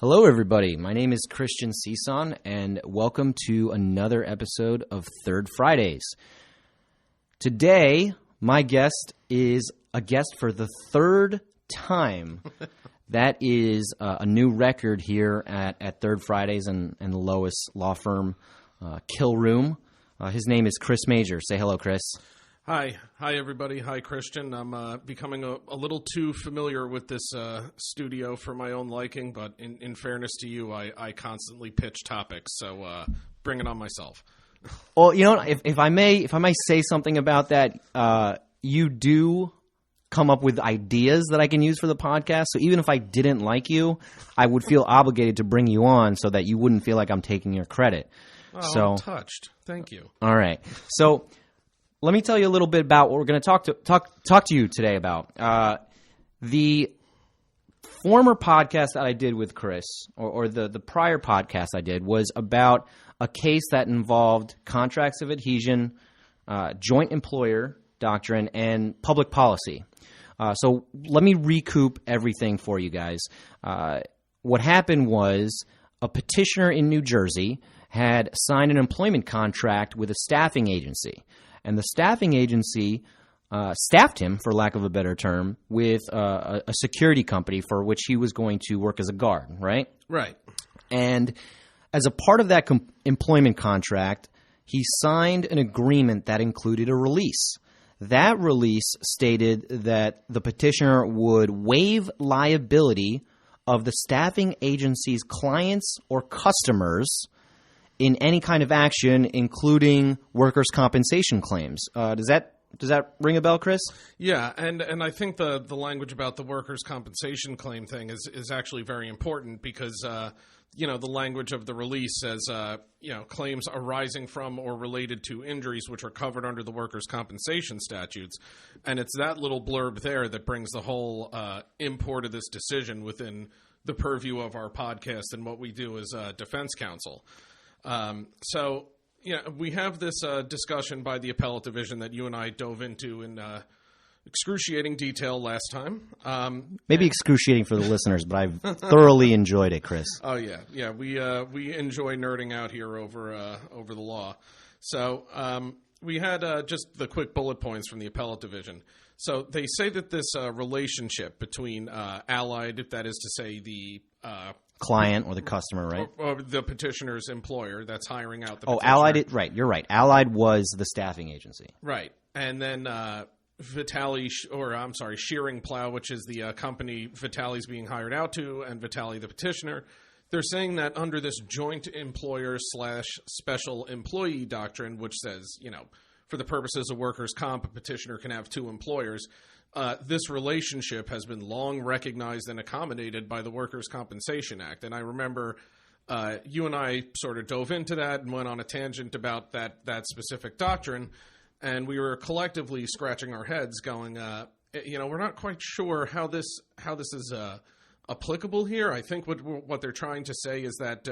Hello, everybody. My name is Christian Cison, and welcome to another episode of Third Fridays. Today, my guest is a guest for the third time. That is a new record here at Third Fridays and the Lois Law Firm Kill Room. His name is Chris Major. Say hello, Chris. Hi, everybody. Hi, Christian. I'm becoming a little too familiar with this studio for my own liking, but in fairness to you, I constantly pitch topics, so bring it on myself. Well, you know, if I may say something about that, you do come up with ideas that I can use for the podcast. So even if I didn't like you, I would feel obligated to bring you on so that you wouldn't feel like I'm taking your credit. Oh, so I'm touched. Thank you. All right. So let me tell you a little bit about what we're going to talk to you today about. The former podcast that I did with Chris, or the prior podcast I did, was about a case that involved contracts of adhesion, joint employer doctrine, and public policy. So let me recoup everything for you guys. What happened was a petitioner in New Jersey had signed an employment contract with a staffing agency. And the staffing agency staffed him, for lack of a better term, with a security company for which he was going to work as a guard, right? Right. And as a part of that employment contract, he signed an agreement that included a release. That release stated that the petitioner would waive liability of the staffing agency's clients or customers in any kind of action, including workers' compensation claims. Does that ring a bell, Chris? Yeah, and I think the language about the workers' compensation claim thing is actually very important because the language of the release says claims arising from or related to injuries which are covered under the workers' compensation statutes, and it's that little blurb there that brings the whole import of this decision within the purview of our podcast and what we do as defense counsel. We have this discussion by the appellate division that you and I dove into in excruciating detail last time. Maybe excruciating for the listeners, but I've thoroughly enjoyed it, Chris. Oh yeah. We enjoy nerding out here over the law. So we had just the quick bullet points from the appellate division. So they say that this relationship between Allied, that is to say the client or the customer, right? Or the petitioner's employer that's hiring out the petitioner. Allied, right, you're right. Allied was the staffing agency. Right. And then Shearing Plow, which is the company Vitali's being hired out to, and Vitali the petitioner, they're saying that under this joint employer / special employee doctrine, which says, for the purposes of workers' comp, a petitioner can have two employers. This relationship has been long recognized and accommodated by the Workers' Compensation Act. And I remember you and I sort of dove into that and went on a tangent about that specific doctrine. And we were collectively scratching our heads going, we're not quite sure how this is applicable here. I think what they're trying to say is that,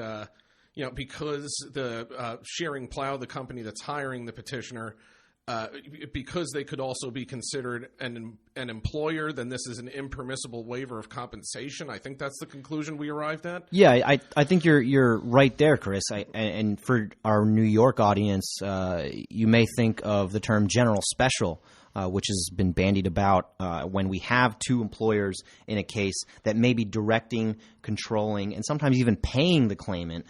because the Shearing Plow, the company that's hiring the petitioner, because they could also be considered an employer, then this is an impermissible waiver of compensation. I think that's the conclusion we arrived at. Yeah, I think you're right there, Chris. And for our New York audience, you may think of the term general special, which has been bandied about when we have two employers in a case that may be directing, controlling, and sometimes even paying the claimant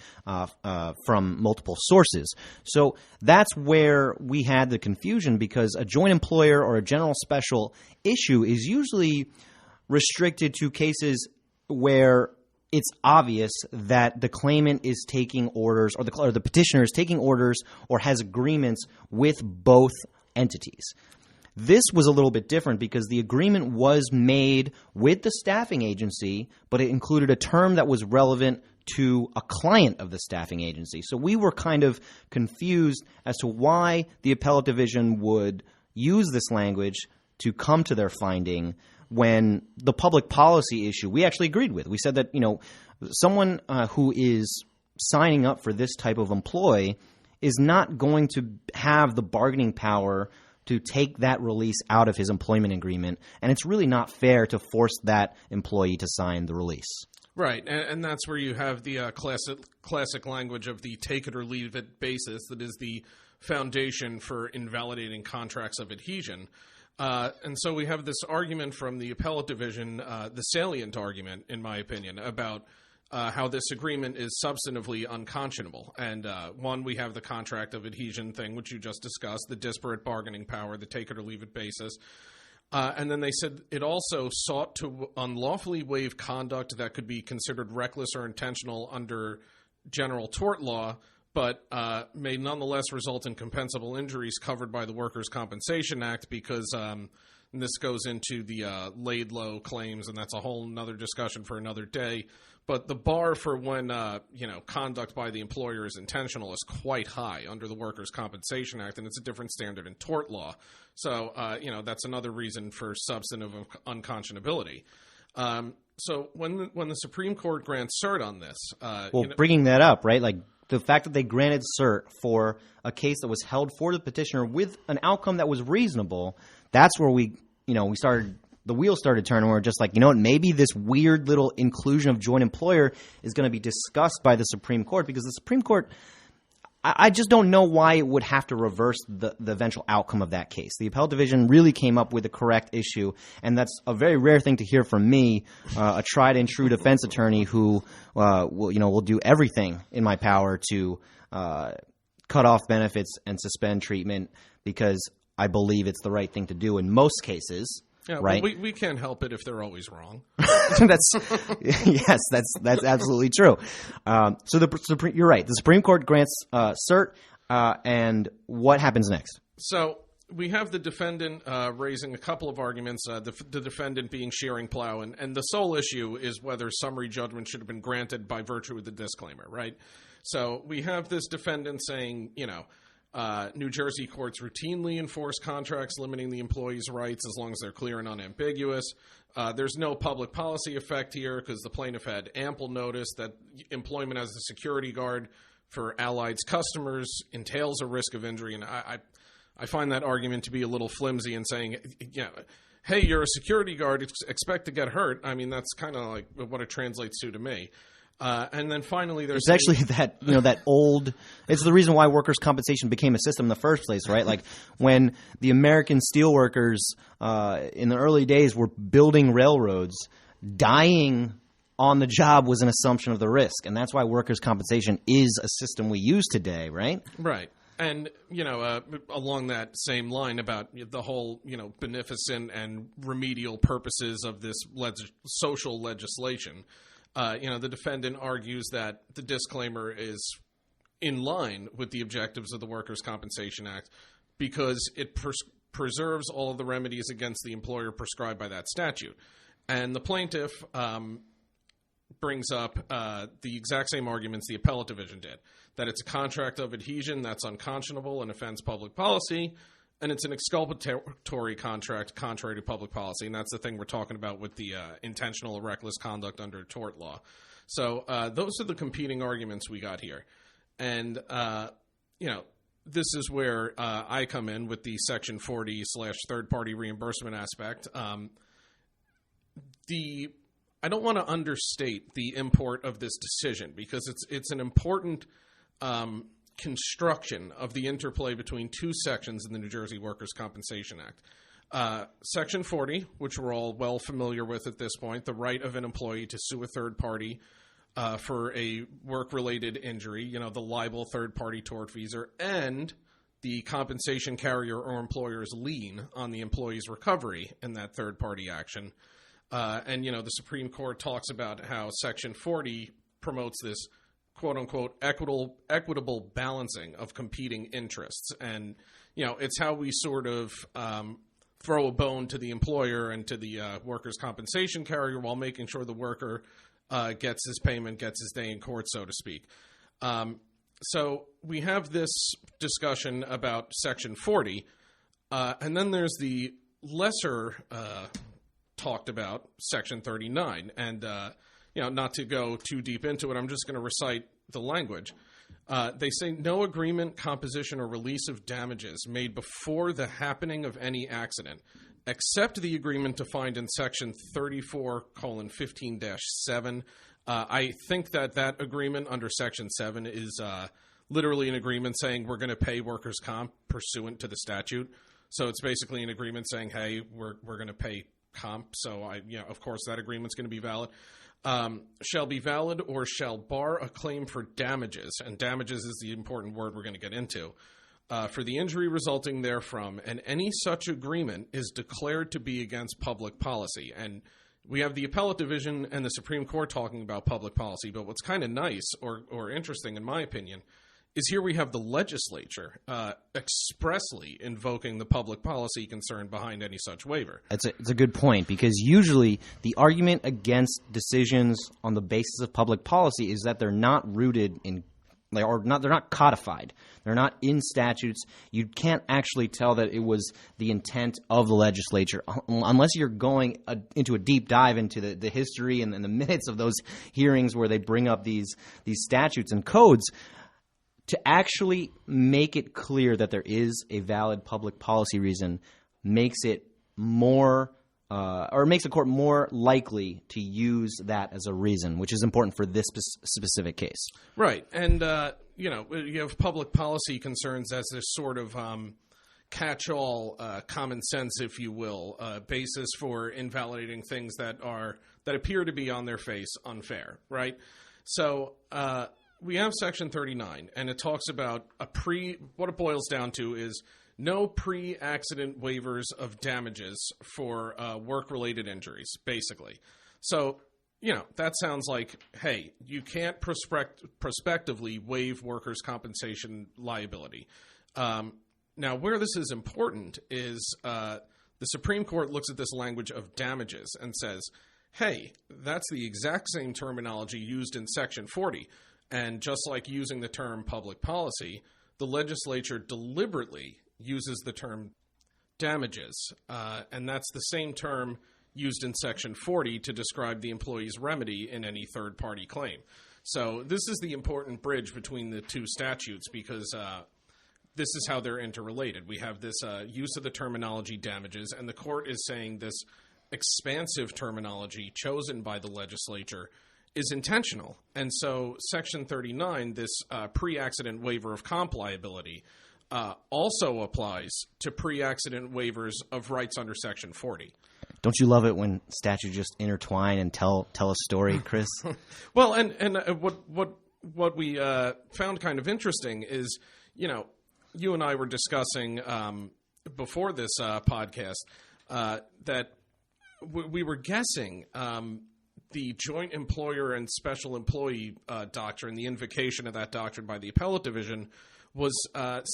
from multiple sources. So that's where we had the confusion, because a joint employer or a general special issue is usually restricted to cases where it's obvious that the claimant is taking orders, or the petitioner is taking orders or has agreements with both entities. This was a little bit different because the agreement was made with the staffing agency, but it included a term that was relevant to a client of the staffing agency. So we were kind of confused as to why the appellate division would use this language to come to their finding when the public policy issue we actually agreed with. We said that, someone who is signing up for this type of employee is not going to have the bargaining power to take that release out of his employment agreement, and it's really not fair to force that employee to sign the release. Right, and that's where you have the classic language of the take it or leave it basis that is the foundation for invalidating contracts of adhesion. And so we have this argument from the appellate division, the salient argument, in my opinion, about how this agreement is substantively unconscionable. And one, we have the contract of adhesion thing, which you just discussed, the disparate bargaining power, the take it or leave it basis. And then they said it also sought to unlawfully waive conduct that could be considered reckless or intentional under general tort law, but may nonetheless result in compensable injuries covered by the Workers' Compensation Act because this goes into the laid low claims, and that's a whole nother discussion for another day. But the bar for when conduct by the employer is intentional is quite high under the Workers' Compensation Act, and it's a different standard in tort law. So that's another reason for substantive unconscionability. So when the Supreme Court grants cert on this, bringing that up, right? Like the fact that they granted cert for a case that was held for the petitioner with an outcome that was reasonable, that's where the wheels started turning. We're just like, maybe this weird little inclusion of joint employer is going to be discussed by the Supreme Court, because the Supreme Court, I just don't know why it would have to reverse the eventual outcome of that case. The appellate division really came up with the correct issue, and that's a very rare thing to hear from me, a tried and true defense attorney who will do everything in my power to cut off benefits and suspend treatment because I believe it's the right thing to do in most cases. Yeah, right? Well, we can't help it if they're always wrong. That's absolutely true. So you're right. The Supreme Court grants cert, and what happens next? So we have the defendant raising a couple of arguments. The defendant being Shearing Plow, and the sole issue is whether summary judgment should have been granted by virtue of the disclaimer. Right. So we have this defendant saying, New Jersey courts routinely enforce contracts limiting the employee's rights as long as they're clear and unambiguous. There's no public policy effect here because the plaintiff had ample notice that employment as a security guard for Allied's customers entails a risk of injury. And I find that argument to be a little flimsy in saying, hey, you're a security guard, expect to get hurt. I mean, that's kind of like what it translates to me. And then finally, there's actually that old. It's the reason why workers' compensation became a system in the first place, right? Like when the American steelworkers in the early days were building railroads, dying on the job was an assumption of the risk, and that's why workers' compensation is a system we use today, right? Right. And, along that same line about the whole, beneficent and remedial purposes of this social legislation. The defendant argues that the disclaimer is in line with the objectives of the Workers' Compensation Act because it preserves all of the remedies against the employer prescribed by that statute. And the plaintiff brings up the exact same arguments the appellate division did, that it's a contract of adhesion that's unconscionable and offends public policy, and it's an exculpatory contract contrary to public policy, and that's the thing we're talking about with the intentional or reckless conduct under tort law. So those are the competing arguments we got here. And, this is where I come in with the Section 40/third-party reimbursement aspect. I don't want to understate the import of this decision because it's an important construction of the interplay between two sections in the New Jersey Workers' Compensation Act. Section 40, which we're all well familiar with at this point, the right of an employee to sue a third party for a work-related injury, the liable third-party tortfeasor, and the compensation carrier or employer's lien on the employee's recovery in that third-party action. And the Supreme Court talks about how Section 40 promotes this quote-unquote equitable balancing of competing interests. And, it's how we sort of throw a bone to the employer and to the workers' compensation carrier while making sure the worker gets his payment, gets his day in court, so to speak. So we have this discussion about Section 40, and then there's the lesser talked about Section 39. And, not to go too deep into it, I'm just going to recite the language. They say no agreement, composition, or release of damages made before the happening of any accident, except the agreement defined in Section 34:15-7 I think that agreement under Section 7 is literally an agreement saying we're going to pay workers' comp pursuant to the statute. So it's basically an agreement saying, hey, we're going to pay comp. So, of course, that agreement's going to be valid. Shall be valid or shall bar a claim for damages. And damages is the important word we're going to get into. For the injury resulting therefrom, and any such agreement is declared to be against public policy. And we have the appellate division and the Supreme Court talking about public policy, but what's kind of nice or interesting, in my opinion, is here we have the legislature expressly invoking the public policy concern behind any such waiver. It's a good point, because usually the argument against decisions on the basis of public policy is that they're not rooted in they're not codified. They're not in statutes. You can't actually tell that it was the intent of the legislature unless you're going into a deep dive into the history and the minutes of those hearings where they bring up these statutes and codes. To actually make it clear that there is a valid public policy reason makes it more or makes the court more likely to use that as a reason, which is important for this specific case. Right. And, you have public policy concerns as this sort of catch-all common sense, if you will, basis for invalidating things that appear to be on their face unfair, right? So we have Section 39, and it talks about what it boils down to is no pre-accident waivers of damages for work-related injuries, basically. So, that sounds like, hey, you can't prospectively waive workers' compensation liability. Now, where this is important is the Supreme Court looks at this language of damages and says, hey, that's the exact same terminology used in Section 40. And just like using the term public policy, the legislature deliberately uses the term damages, and that's the same term used in Section 40 to describe the employee's remedy in any third-party claim. So this is the important bridge between the two statutes because this is how they're interrelated. We have this use of the terminology damages, and the court is saying this expansive terminology chosen by the legislature is intentional. And so Section 39, this pre-accident waiver of comp liability, also applies to pre-accident waivers of rights under Section 40. Don't you love it when statutes just intertwine and tell a story, Chris? Well, and what we found kind of interesting is, you and I were discussing before this podcast that we were guessing the joint employer and special employee doctrine, the invocation of that doctrine by the appellate division, was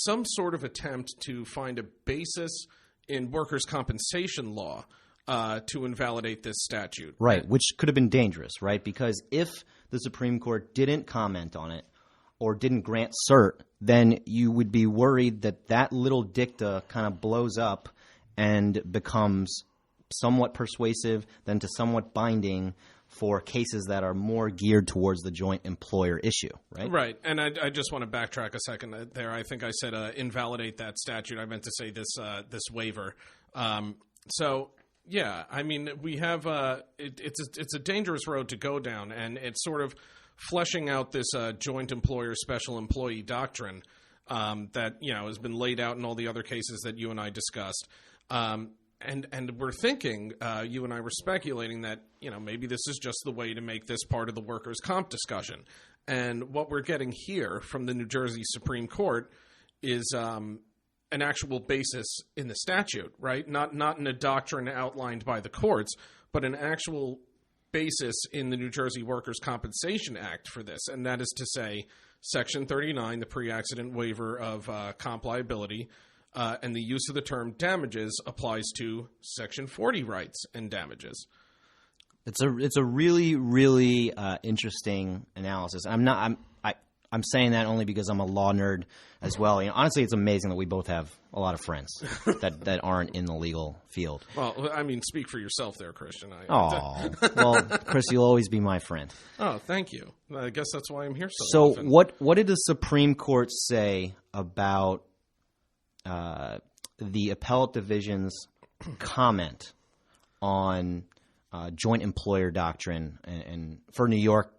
some sort of attempt to find a basis in workers' compensation law to invalidate this statute. Right, which could have been dangerous, right? Because if the Supreme Court didn't comment on it or didn't grant cert, then you would be worried that little dicta kind of blows up and becomes somewhat persuasive then to somewhat binding for cases that are more geared towards the joint employer issue, right? Right, and I just want to backtrack a second there. I think I said invalidate that statute. I meant to say this waiver. So, yeah, I mean, we have it's a dangerous road to go down, and it's sort of fleshing out this joint employer special employee doctrine that has been laid out in all the other cases that you and I discussed. And we're thinking, you and I were speculating that, maybe this is just the way to make this part of the workers' comp discussion. And what we're getting here from the New Jersey Supreme Court is an actual basis in the statute, right? Not in a doctrine outlined by the courts, but an actual basis in the New Jersey Workers' Compensation Act for this. And that is to say, Section 39, the pre-accident waiver of comp liability, and the use of the term damages applies to Section 40 rights and damages. It's a really, really interesting analysis. I'm saying that only because I'm a law nerd as well. Honestly, it's amazing that we both have a lot of friends that aren't in the legal field. Well, I mean, speak for yourself there, Christian. Well, Chris, you'll always be my friend. Oh, thank you. I guess that's why I'm here so often. So what did the Supreme Court say about the appellate division's comment on joint employer doctrine and for New York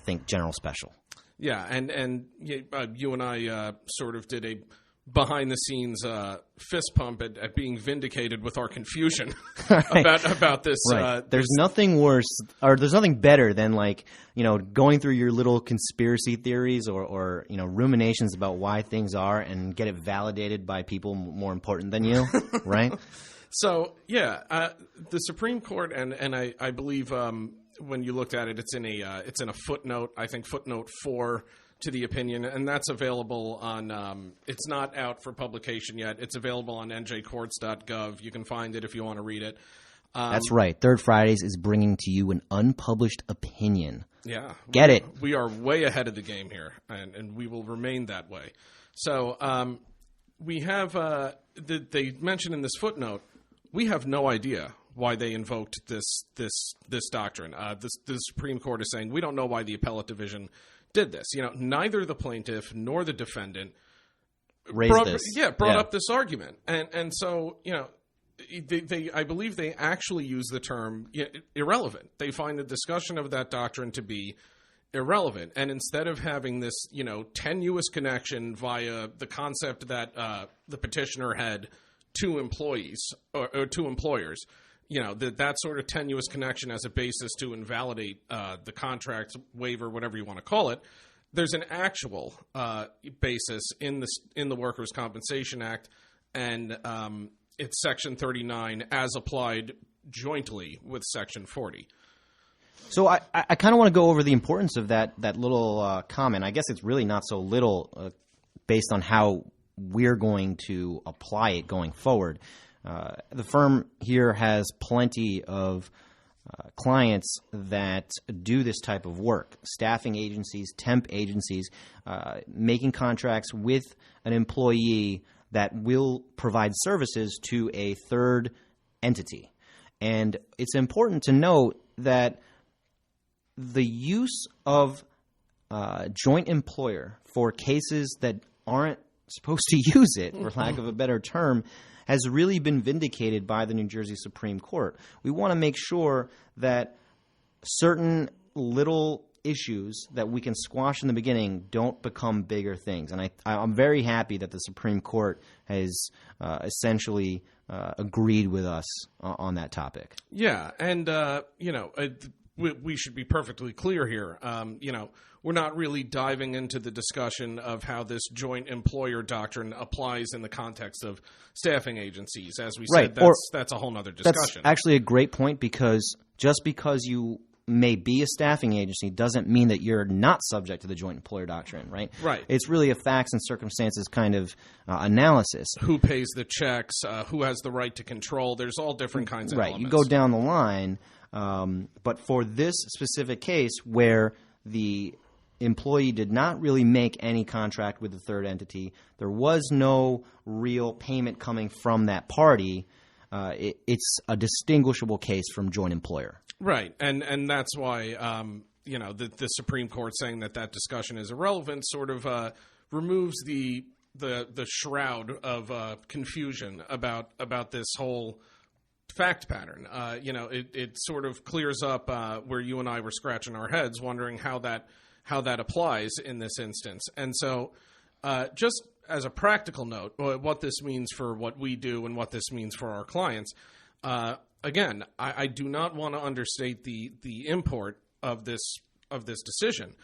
think general special. Yeah, and you and I sort of did a behind-the-scenes fist pump at being vindicated with our confusion about this. Right. There's nothing worse, or there's nothing better than going through your little conspiracy theories or ruminations about why things are and get it validated by people more important than you, right? So the Supreme Court and I believe when you looked at it, it's in a footnote. I think footnote 4 to the opinion, and that's available on. It's not out for publication yet. It's available on njcourts.gov. You can find it if you want to read it. That's right. Third Fridays is bringing to you an unpublished opinion. Yeah, get it. We are way ahead of the game here, and we will remain that way. So we have. They mentioned in this footnote, we have no idea why they invoked this doctrine. The Supreme Court is saying we don't know why the appellate division did this. Neither the plaintiff nor the defendant brought up this argument, and so I believe they actually use the term irrelevant. They find the discussion of that doctrine to be irrelevant, and instead of having this tenuous connection via the concept that the petitioner had two employees or two employers, that sort of tenuous connection as a basis to invalidate the contract, waiver, whatever you want to call it. There's an actual basis in the Workers' Compensation Act, and it's Section 39 as applied jointly with Section 40. So I kind of want to go over the importance of that little comment. I guess it's really not so little based on how we're going to apply it going forward. The firm here has plenty of clients that do this type of work, staffing agencies, temp agencies, making contracts with an employee that will provide services to a third entity. And it's important to note that the use of joint employer for cases that aren't supposed to use it, for lack of a better term, has really been vindicated by the New Jersey Supreme Court. We want to make sure that certain little issues that we can squash in the beginning don't become bigger things. And I'm very happy that the Supreme Court has essentially agreed with us on that topic. Yeah, and we should be perfectly clear here. We're not really diving into the discussion of how this joint employer doctrine applies in the context of staffing agencies. As we said, that's a whole other discussion. That's actually a great point, because just because you may be a staffing agency doesn't mean that you're not subject to the joint employer doctrine, right? Right. It's really a facts and circumstances kind of analysis. Who pays the checks? Who has the right to control? There's all different kinds of elements. Right. You go down the line. But for this specific case where the employee did not really make any contract with the third entity, there was no real payment coming from that party, it's a distinguishable case from joint employer. Right, and that's why the Supreme Court saying that discussion is irrelevant sort of removes the shroud of confusion about this whole fact pattern. It sort of clears up where you and I were scratching our heads, wondering how that applies in this instance. And so, just as a practical note, what this means for what we do and what this means for our clients. Again, I do not want to understate the import of this decision,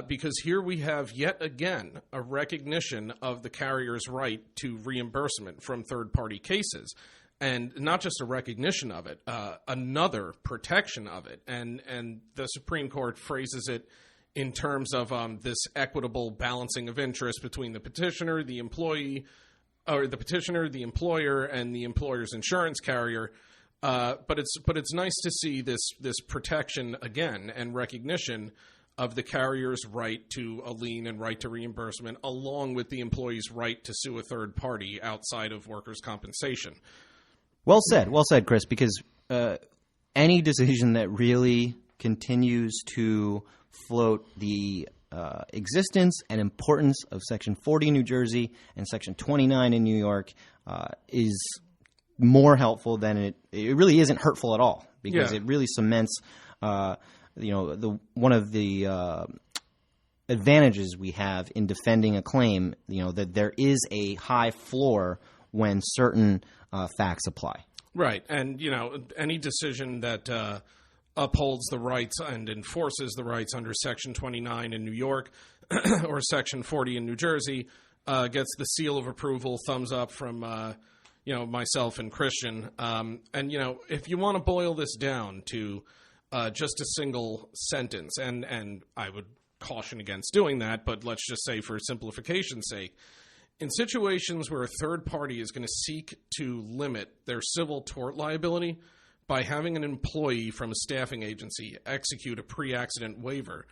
because here we have yet again a recognition of the carrier's right to reimbursement from third-party cases. And not just a recognition of it, another protection of it. And the Supreme Court phrases it in terms of this equitable balancing of interest between the petitioner, the employee, or the petitioner, the employer, and the employer's insurance carrier. But it's nice to see this protection again and recognition of the carrier's right to a lien and right to reimbursement, along with the employee's right to sue a third party outside of workers' compensation. Well said, Chris, because any decision that really continues to float the existence and importance of Section 40 in New Jersey and Section 29 in New York is more helpful than it really isn't hurtful at all, because it really cements one of the advantages we have in defending a claim, that there is a high floor when certain facts apply. Right. And, any decision that upholds the rights and enforces the rights under Section 29 in New York or Section 40 in New Jersey gets the seal of approval, thumbs up from, myself and Christian. And, if you want to boil this down to just a single sentence, and I would caution against doing that, but let's just say for simplification's sake, in situations where a third party is going to seek to limit their civil tort liability by having an employee from a staffing agency execute a pre-accident waiver,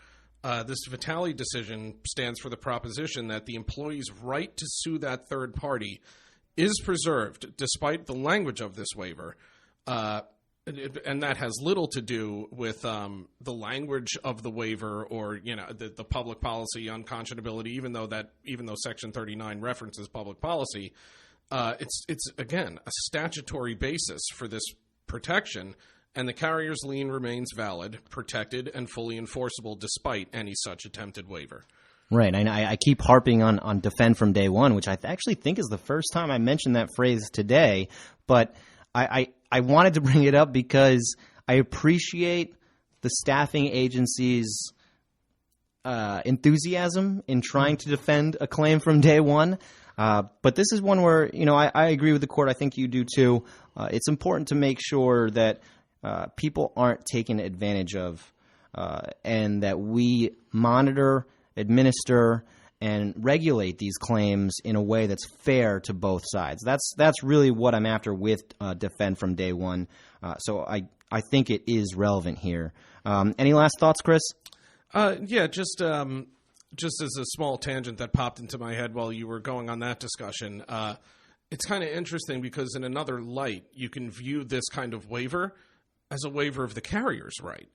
this Vitale decision stands for the proposition that the employee's right to sue that third party is preserved despite the language of this waiver. And that has little to do with the language of the waiver or the public policy unconscionability. Even though Section 39 references public policy, it's again a statutory basis for this protection, and the carrier's lien remains valid, protected, and fully enforceable despite any such attempted waiver. Right, and I keep harping on defend from day one, which I actually think is the first time I mentioned that phrase today, but I wanted to bring it up because I appreciate the staffing agency's enthusiasm in trying to defend a claim from day one. But this is one where, I agree with the court. I think you do too. It's important to make sure that people aren't taken advantage of and that we monitor, administer, and regulate these claims in a way that's fair to both sides. That's really what I'm after with defend from day one. So I think it is relevant here. Any last thoughts, Chris? Yeah, just as a small tangent that popped into my head while you were going on that discussion, it's kind of interesting because in another light, you can view this kind of waiver as a waiver of the carrier's right,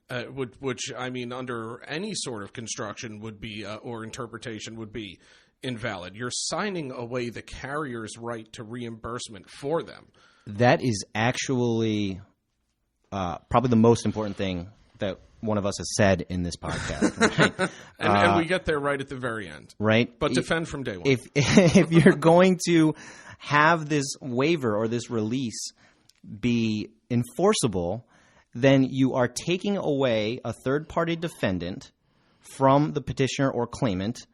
which I mean, under any sort of construction would be or interpretation would be invalid. You're signing away the carrier's right to reimbursement for them. That is actually probably the most important thing that one of us has said in this podcast. Right? and we get there right at the very end. Right. But defend from day one. If you're going to have this waiver or this release be enforceable, then you are taking away a third-party defendant from the petitioner or claimant,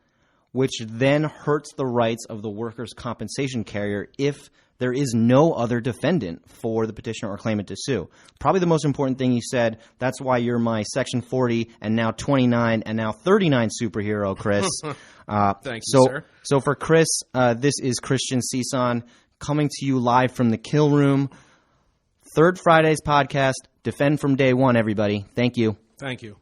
which then hurts the rights of the workers' compensation carrier if there is no other defendant for the petitioner or claimant to sue. Probably the most important thing you said. That's why you're my Section 40 and now 29 and now 39 superhero, Chris. Thank you, sir. So for Chris, this is Christian Cison coming to you live from the Kill Room. Third Friday's podcast. Defend from day one, everybody. Thank you. Thank you.